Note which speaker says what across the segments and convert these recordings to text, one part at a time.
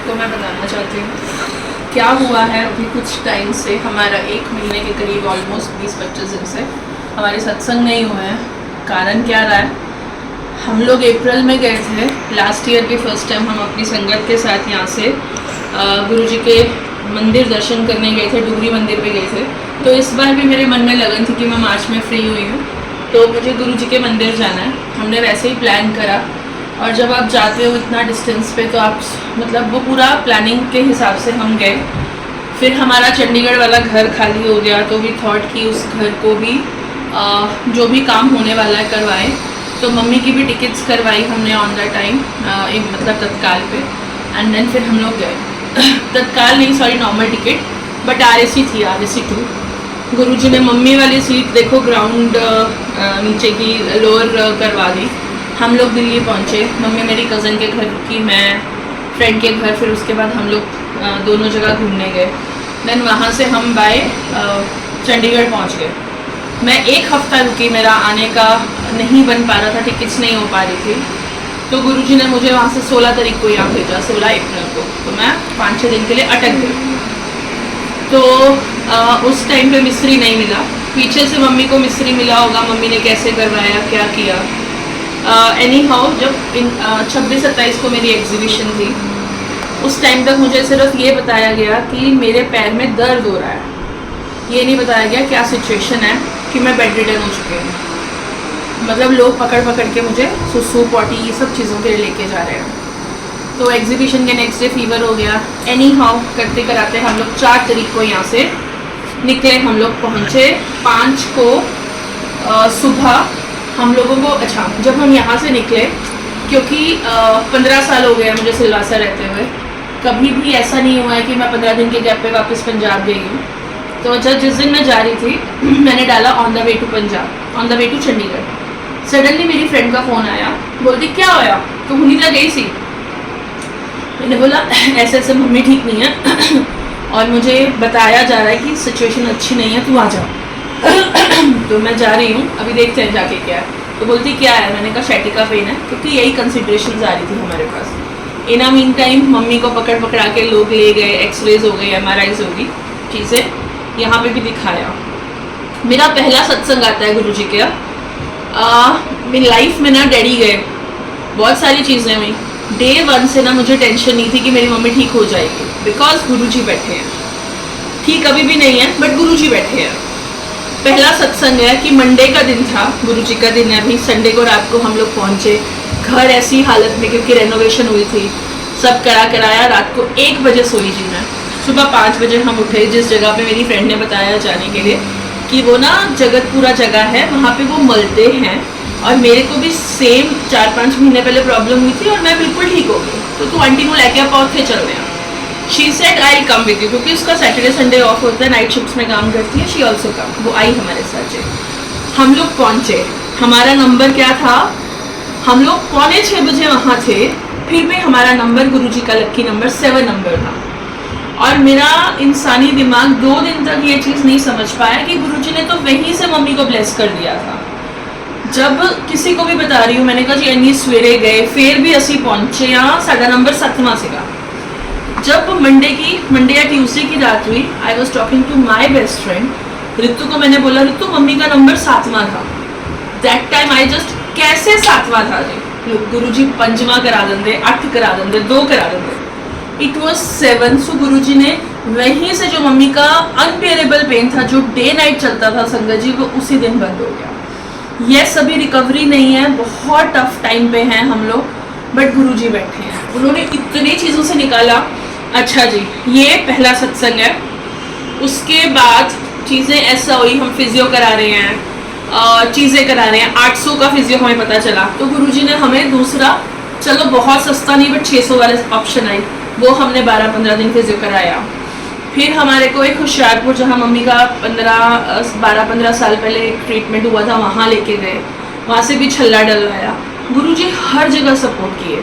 Speaker 1: आपको मैं बताना चाहती हूँ क्या हुआ है। अभी कुछ टाइम से, हमारा 1 महीने के करीब, ऑलमोस्ट 20-25 दिन से हमारे सत्संग नहीं हुए हैं। कारण क्या रहा है, हम लोग अप्रैल में गए थे लास्ट ईयर के फर्स्ट टाइम। हम अपनी संगत के साथ यहाँ से गुरुजी के मंदिर दर्शन करने गए थे, डुगरी मंदिर पे गए थे। तो इस बार भी मेरे मन में लगन थी कि मैं मार्च में फ्री हुई हूँ तो मुझे गुरुजी के मंदिर जाना है। हमने वैसे ही प्लान करा, और जब आप जाते हो इतना डिस्टेंस पे तो आप मतलब वो पूरा प्लानिंग के हिसाब से हम गए। फिर हमारा चंडीगढ़ वाला घर खाली हो गया तो वी थॉट कि उस घर को भी जो भी काम होने वाला है करवाएं। तो मम्मी की भी टिकट्स करवाई हमने ऑन द टाइम, मतलब तत्काल पे। एंड देन फिर हम लोग गए तत्काल नहीं, sorry, normal ticket, but RAC थी, RAC 2। गुरुजी ने मम्मी वाली सीट देखो ग्राउंड नीचे की लोअर करवा दी। हम लोग दिल्ली पहुँचे, मम्मी मेरी कज़न के घर रुकी, मैं फ्रेंड के घर, फिर उसके बाद हम लोग दोनों जगह घूमने गए। देन वहाँ से हम बाय चंडीगढ़ पहुँच गए। मैं 1 हफ्ता रुकी, मेरा आने का नहीं बन पा रहा था, टिकट्स नहीं हो पा रही थी। तो गुरुजी ने मुझे वहाँ से 16 तारीख को यहाँ भेजा, 16 अप्रैल को। तो मैं 5-6 दिन के लिए अटक गई। तो उस टाइम पे मिस्त्री नहीं मिला, पीछे से मम्मी को मिस्त्री मिला होगा, मम्मी ने कैसे करवाया क्या किया। एनी हाउ, जब 26-27 को मेरी एग्जीबिशन थी, उस टाइम तक मुझे सिर्फ ये बताया गया कि मेरे पैर में दर्द हो रहा है। ये नहीं बताया गया क्या सिचुएशन है कि मैं बेड रिडन हो चुकी हूँ। मतलब लोग पकड़ पकड़ के मुझे सुसु पॉटी ये सब चीज़ों के लिए लेके जा रहे हैं। तो एग्जीबिशन के नेक्स्ट डे फीवर हो गया। एनी हाउ करते कराते हम लोग 4 तारीख को यहाँ से निकले। हम लोग पहुँचे 5 को सुबह। हम लोगों को, अच्छा, जब हम यहाँ से निकले, क्योंकि 15 साल हो गए मुझे सिलवासा रहते हुए, कभी भी ऐसा नहीं हुआ है कि मैं 15 दिन के गैप पे वापस पंजाब गई हूँ। तो जिस दिन मैं जा रही थी मैंने डाला on the way to Punjab, on the way to Chandigarh. Suddenly मेरी फ्रेंड का फ़ोन आया, बोलती क्या होया, तो हुनी तो गई सी। मैंने बोला ऐसे ऐसे मम्मी ठीक नहीं है और मुझे बताया जा रहा है कि सिचुएशन अच्छी नहीं है, तू आ जा। तो मैं जा रही हूँ, अभी देखते हैं जाके क्या है। तो बोलती क्या है, मैंने कहा शैटिका पेन है, क्योंकि यही कंसिड्रेशन आ रही थी हमारे पास। इन मीन टाइम मम्मी को पकड़ पकड़ा के लोग ले गए, एक्सरेज हो गई, MRIs होगी, चीज़ें यहाँ पे भी दिखाया। मेरा पहला सत्संग आता है गुरुजी के। मेरी लाइफ में ना डैडी गए, बहुत सारी चीज़ें हुई। डे 1 से ना मुझे टेंशन नहीं थी कि मेरी मम्मी ठीक हो जाएगी, बिकॉज गुरुजी बैठे हैं। ठीक अभी भी नहीं है, बट गुरुजी बैठे हैं। पहला सत्संग है कि मंडे का दिन था, गुरुजी का दिन है। अभी संडे को रात को हम लोग पहुँचे घर ऐसी हालत में, क्योंकि रेनोवेशन हुई थी, सब कराया। रात को 1 बजे सोई जी मैं। सुबह 5 बजे हम उठे, जिस जगह पे मेरी फ्रेंड ने बताया जाने के लिए कि वो ना जगतपुरा जगह है, वहाँ पे वो मलते हैं। और मेरे को भी सेम 4-5 महीने पहले प्रॉब्लम हुई थी और मैं बिल्कुल ठीक हो गई। तो तू आंटी को लेके आप और थे चल रहे हैं। She said I come with you, क्योंकि उसका सैटरडे संडे ऑफ होता है, नाइट शिफ्ट्स में काम करती है। शी ऑल्सो कम, वो आई हमारे साथ। हम लोग पहुँचे, हमारा नंबर क्या था, हम लोग 5:45 बजे वहाँ थे, फिर भी हमारा नंबर गुरुजी का लक्की नंबर 7 नंबर था। और मेरा इंसानी दिमाग 2 दिन तक ये चीज़ नहीं समझ पाया कि गुरुजी ने तो वहीं से मम्मी को ब्लेस कर दिया था। जब किसी को भी बता रही हूँ, मैंने कहा जी इन्नी सवेरे गए, फिर भी असी पहुँचे यहाँ, साडा नंबर 7वां सीगा। जब मंडे या ट्यूसडे की रात हुई, I was talking to my best friend Ritu को। मैंने बोला रितु मम्मी का नंबर 7वां था। दैट टाइम आई जस्ट, कैसे 7वां था जी, गुरुजी 5वां करा देंगे, 8 करा देंगे, 2 करा देंगे। It was 7। सो गुरुजी ने वहीं से जो मम्मी का अनबेरेबल पेन था, जो डे नाइट चलता था संगत जी, वो उसी दिन बंद हो गया। ये सभी रिकवरी नहीं है, बहुत टफ टाइम पे हैं हम लोग, बट गुरुजी बैठे हैं, उन्होंने इतनी चीज़ों से निकाला। अच्छा जी, ये पहला सत्संग है। उसके बाद चीज़ें ऐसा हुई, हम फिजियो करा रहे हैं, चीज़ें करा रहे हैं। 800 का फिजियो हमें पता चला, तो गुरुजी ने हमें दूसरा, चलो बहुत सस्ता नहीं बट 600 वाले ऑप्शन आई, वो हमने 12-15 दिन फिजियो कराया। फिर हमारे को एक होशियारपुर, जहाँ मम्मी का 12-15 साल पहले एक ट्रीटमेंट हुआ था, वहाँ लेके गए, वहाँ से भी छल्ला डलवाया। गुरुजी हर जगह सपोर्ट किए।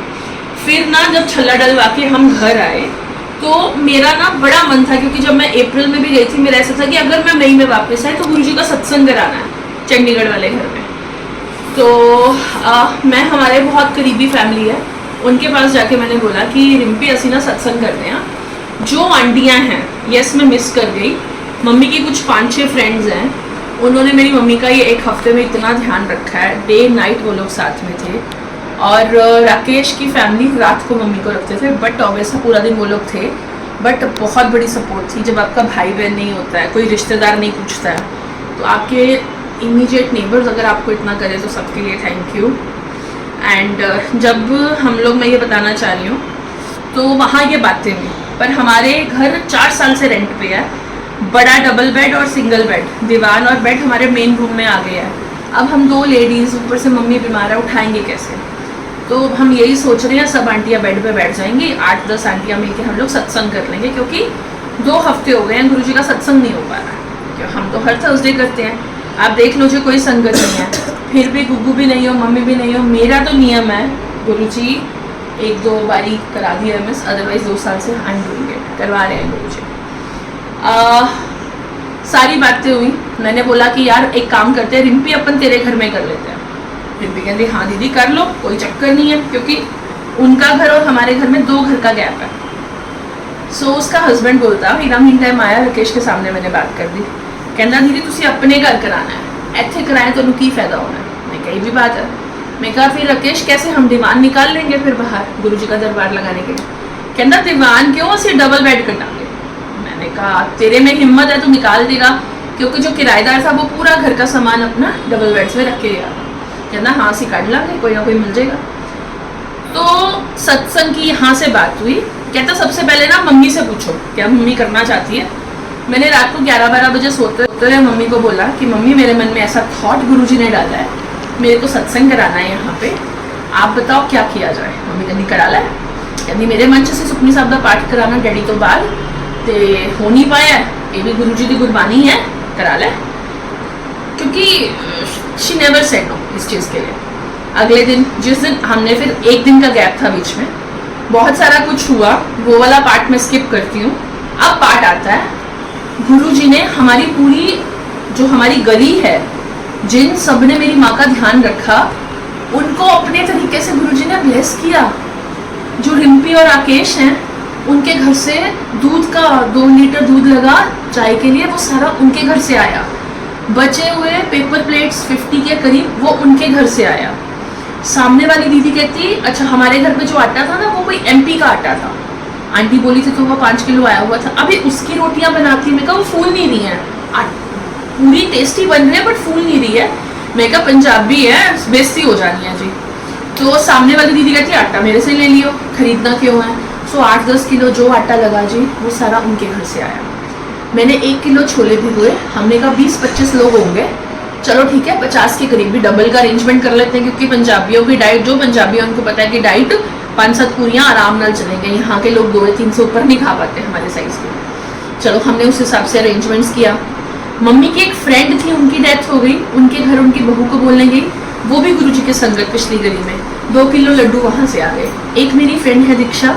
Speaker 1: फिर ना जब छल्ला डलवा के हम घर आए तो मेरा ना बड़ा मन था, क्योंकि जब मैं अप्रैल में भी गई थी, मेरा ऐसा था कि अगर मैं मई में वापस आए तो गुरुजी का सत्संग कराना है चंडीगढ़ वाले घर में। तो मैं, हमारे बहुत करीबी फैमिली है, उनके पास जाके मैंने बोला कि रिम्पी असी ना सत्संग करते हैं। जो आंटियां हैं, यस मैं मिस कर गई, मम्मी की कुछ 5-6 फ्रेंड्स हैं, उन्होंने मेरी मम्मी का ये 1 हफ्ते में इतना ध्यान रखा है, डे नाइट वो लोग साथ में थे। और राकेश की फैमिली रात को मम्मी को रखते थे, बट वैसा पूरा दिन वो लोग थे। बट बहुत बड़ी सपोर्ट थी। जब आपका भाई बहन नहीं होता है, कोई रिश्तेदार नहीं पूछता है, तो आपके इमीडिएट नेबर्स अगर आपको इतना करे तो सबके लिए थैंक यू। एंड जब हम लोग, मैं ये बताना चाह रही हूँ, तो वहाँ ये बातें हुई, पर हमारे घर 4 साल से रेंट पे है। बड़ा डबल बेड और सिंगल बेड, दीवान और बेड हमारे मेन रूम में आ गया है। अब हम 2 लेडीज़, ऊपर से मम्मी बीमार है, उठाएंगे कैसे? तो हम यही सोच रहे हैं, सब आंटियाँ बेड पे बैठ जाएंगी, 8-10 आंटियाँ मिलकर हम लोग सत्संग कर लेंगे, क्योंकि 2 हफ्ते हो गए हैं गुरुजी का सत्संग नहीं हो पा रहा है। क्यों, हम तो हर थर्सडे करते हैं, आप देख लो, जो कोई संगत नहीं है, फिर भी गुग्गू भी नहीं हो, मम्मी भी नहीं हो, मेरा तो नियम है, गुरुजी 1-2 बारी करा दिया है मिस, अदरवाइज 2 साल से आई एम डूइंग इट, करवा रहे हैं गुरुजी। सारी बातें हुई, मैंने बोला कि यार एक काम करते हैं रिम्पी, अपन तेरे घर में कर लेते हैं। रिम्पी कहती हाँ दीदी कर लो, कोई चक्कर नहीं है, क्योंकि उनका घर और हमारे घर में 2 घर का गैप है। सो उसका हस्बैंड बोलता, हीरा मीन टाइम आया, राकेश के सामने मैंने बात कर दी, कहना दीदी तुसी अपने घर कराना है, इत्थे कराए तो की फायदा होना है। मैं कही भी बात है, मैं कहा फिर राकेश कैसे हम दीवान निकाल लेंगे फिर बाहर गुरुजी का दरबार लगाने के लिए। कहना दीवान क्यों, असी डबल बेड कटांगे। मैंने कहा तेरे में हिम्मत है तो निकाल देगा, क्योंकि जो किराएदार था वो पूरा घर का सामान अपना डबल बेड्स में रख के गया। कहना हाँ सी काट लांगे, कोई ना कोई मिल जाएगा। तो सत्संग की यहाँ से बात हुई। कहता सबसे पहले ना मम्मी से पूछो क्या मम्मी करना चाहती है। मैंने रात को 11-12 बजे सोते हुए मम्मी को बोला कि मम्मी मेरे मन में ऐसा थॉट गुरुजी ने डाला है, मेरे को सत्संग कराना है यहाँ पे, आप बताओ क्या किया जाए। मम्मी कहती करा ला, कहती मेरे मन से सुखनी साहब का पाठ कराना डैडी तो बाद ते हो नहीं पाया, ये भी गुरुजी की गुरबानी है, करा ले। क्योंकि शी नेवर सेड नो इस चीज़ के लिए। अगले दिन, जिस दिन हमने, फिर 1 दिन का गैप था बीच में, बहुत सारा कुछ हुआ, वो वाला पार्ट मैं स्किप करती हूँ। अब पार्ट आता है, गुरुजी ने हमारी पूरी जो हमारी गली है, जिन सब ने मेरी माँ का ध्यान रखा, उनको अपने तरीके से गुरुजी ने ब्लेस किया। जो रिम्पी और राकेश हैं, उनके घर से दूध का 2 लीटर दूध लगा चाय के लिए, वो सारा उनके घर से आया। बचे हुए पेपर प्लेट्स 50 के करीब वो उनके घर से आया। सामने वाली दीदी कहती अच्छा हमारे घर पे जो आटा था ना वो कोई MP का आटा था, आंटी बोली थी तो वो 5 किलो आया हुआ था। अभी उसकी रोटियां बनाती, मैं कहा वो फूल नहीं रही हैं, पूरी टेस्टी बन रही है बट फूल नहीं रही है। मैं कहा पंजाबी है, बेइज्जती हो जानी है जी। तो सामने वाली दीदी कहती आटा मेरे से ले लियो, खरीदना क्यों है। सो 8-10 किलो जो आटा लगा जी, वो सारा उनके घर से आया। मैंने 1 किलो छोले भिगोए, हमने कहा 20-25 लोग होंगे, चलो ठीक है 50 के करीब भी डबल का अरेंजमेंट कर लेते हैं, क्योंकि पंजाबियों की डाइट, जो पंजाबी है उनको पता है कि डाइट 5-7 पूरियाँ आराम नाल चलेंगे, यहाँ के लोग 200-300 से ऊपर नहीं खा पाते हमारे साइज के। चलो हमने उस हिसाब से अरेंजमेंट्स किया। मम्मी की एक फ्रेंड थी, उनकी डेथ हो गई, उनके घर उनकी बहू को बोलने गई, वो भी गुरुजी के संगत पिछली गली में, 2 किलो लड्डू वहाँ से आ गए। एक मेरी फ्रेंड है दीक्षा,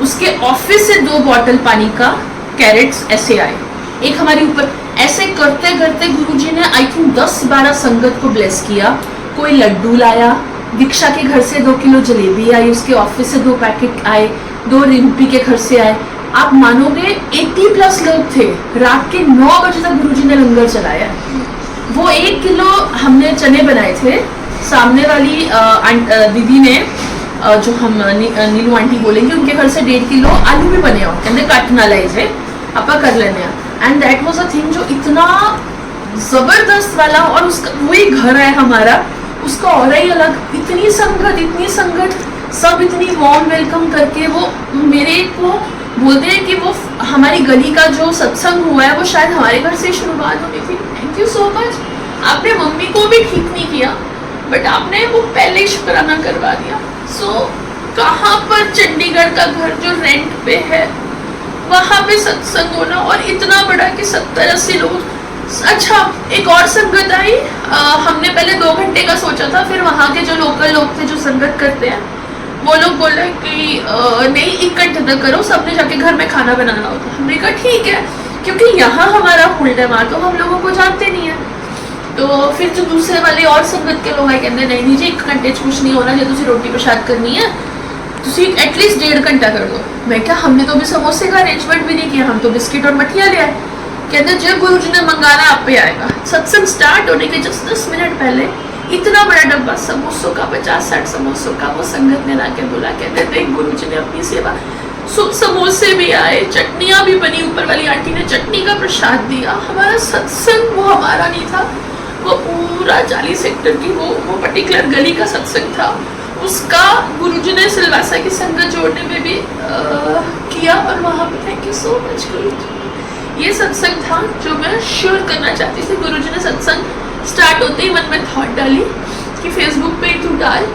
Speaker 1: उसके ऑफिस से 2 बॉटल पानी का कैरेट्स ऐसे आए। एक हमारे ऊपर, ऐसे करते करते गुरुजी ने आई थिंक 10-12 संगत को ब्लेस किया। कोई लड्डू लाया, दीक्षा के घर से 2 किलो जलेबी आई, उसके ऑफिस से 2 पैकेट आए, 2 रिम्पी के घर से आए। आप मानोगे 80+ लोग थे। रात के 9 बजे तक गुरुजी ने लंगर चलाया। वो 1 किलो हमने चने बनाए थे, सामने वाली दीदी ने जो हम नीलू आंटी बोलेंगे, उनके घर से 1.5 किलो आलू भी बने हो, कहते कट ना लाए जे आपा कर लेने। And that was a thing जो इतना जबरदस्त वाला, और उसका वही घर है हमारा, उसका और ही अलग, इतनी संगत सब इतनी वार्म वेलकम करके। वो मेरे को बोलते हैं कि वो हमारी गली का जो सत्संग हुआ है वो शायद हमारे घर से शुरुआत हुई थी। Thank you so much. आपने मम्मी को भी ठीक नहीं किया, बट आपने वो पहले ही शुक्राना करवा दिया। सो कहाँ पर चंडीगढ़ का घर जो रेंट पे है, वहाँ पे सत्संग होना, और इतना बड़ा कि 70-80 लोग। अच्छा एक और संगत आई, हमने पहले 2 घंटे का सोचा था, फिर वहाँ के जो लोकल लोग थे जो संगत करते हैं, वो लोग बोले कि नहीं 1 घंटे तक करो, सबने जाके घर में खाना बनाना होता। हमने कहा ठीक है, क्योंकि यहाँ हमारा होल्ड है, वहाँ तो हम लोगों को जानते नहीं है। तो फिर जो दूसरे वाले और संगत के लोग आए, कहते नहीं जी 1 घंटे कुछ नहीं होना, जो तुझे रोटी प्रसाद करनी है तुसी एटलीस्ट 1.5 घंटा कर दो। मैं क्या, हमने तो अभी समोसे का अरेंजमेंट भी नहीं किया, हम तो बिस्किट और मठिया ले आए। कहते जब गुरु जी ने मंगाना आप पे आएगा। सत्संग स्टार्ट होने के जस्ट 10 मिनट पहले इतना बड़ा डब्बा समोसों का, 50-60 समोसों का वो संगत ने लाके बोला। कहते देख गुरु जी ने अपनी सेवा, समोसे भी आए, चटनियाँ भी बनी, ऊपर वाली आंटी ने चटनी का प्रसाद दिया। हमारा सत्संग वो हमारा नहीं था, वो पूरा 40 सेक्टर की वो पर्टिकुलर गली का सत्संग था। उसका गुरुजी ने सिलवासा की संगत जोड़ने में भी किया, और वहाँ पे थैंक यू सो मच गुरुजी। ये सत्संग था जो मैं शेयर करना चाहती थी। गुरुजी ने सत्संग स्टार्ट होते ही मन में थॉट डाली कि फेसबुक पे तू डाल